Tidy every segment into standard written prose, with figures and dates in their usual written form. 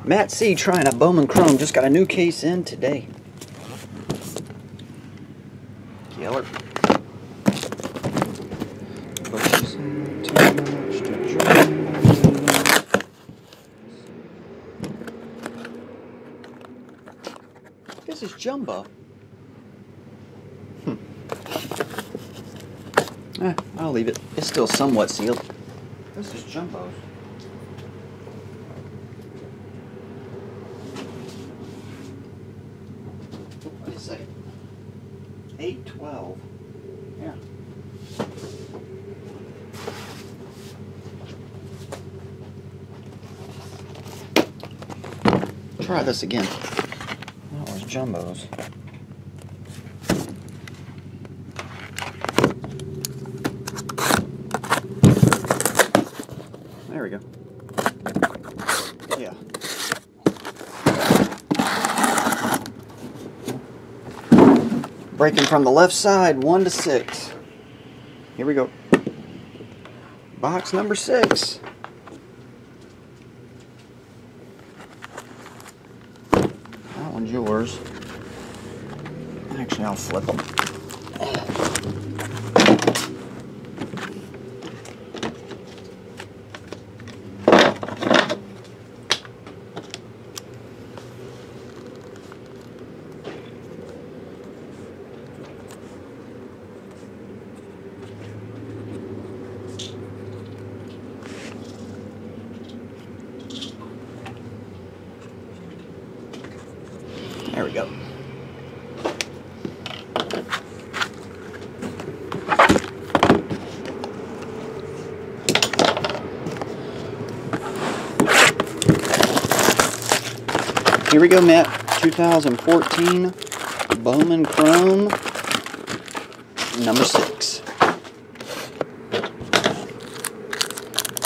Matt C. trying a Bowman Chrome. Just got a new case in today. Killer. This is jumbo. I'll leave it. It's still somewhat sealed. This is jumbo. What do you say? 812. Yeah. Try this again. That was jumbos. There we go. Yeah. Breaking from the left side, 1 to 6. Here we go. Box number 6. That one's yours. Actually, I'll flip them. There we go. Here we go, Matt. 2014 Bowman Chrome, number 6.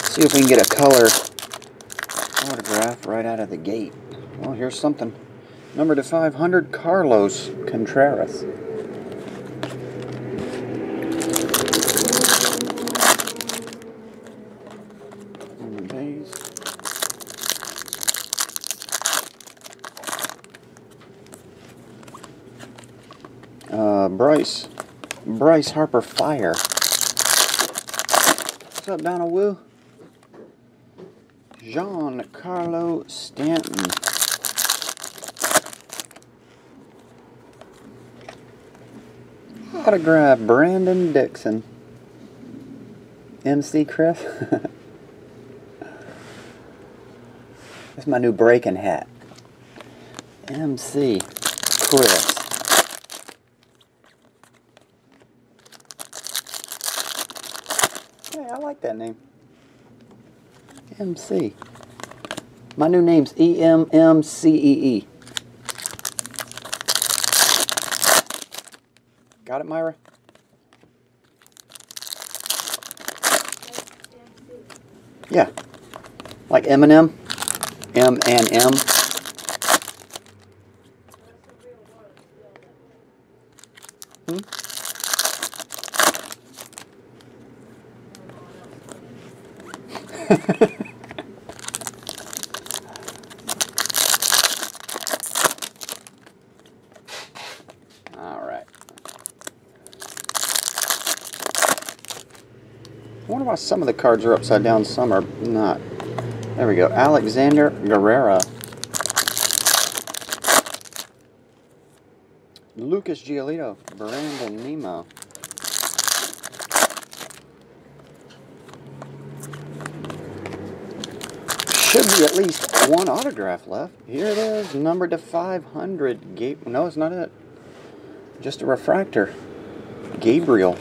See if we can get a color autograph right out of the gate. Well, here's something. Number to 500, Carlos Contreras. Bryce Harper Fire. What's up, Donald Wu? Giancarlo Stanton. Autograph, Brandon Dixon. MC Chris. That's my new breaking hat. MC Chris. Hey, I like that name. MC. My new name's EMMCEE. Got it, Myra? Yeah. Like Eminem? M and M. All right. I wonder why some of the cards are upside down, some are not. There we go. Alexander Guerrera. Lucas Giolito. Brandon Nemo. Should be at least one autograph left. Here it is, numbered to 500. No, it's not it. Just a refractor. Gabriel.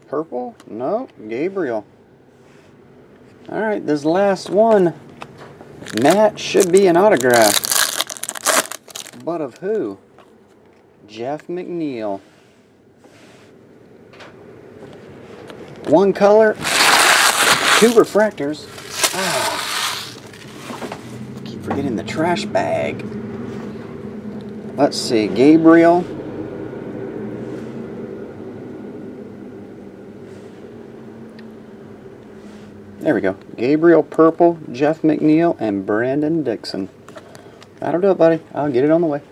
Purple? No, Gabriel. Alright, this last one. Matt should be an autograph. But of who? Jeff McNeil. One color, 2 refractors. Keep forgetting the trash bag. Let's see, Gabriel. There we go. Gabriel Purple, Jeff McNeil, and Brandon Dixon. That'll do it, buddy. I'll get it on the way.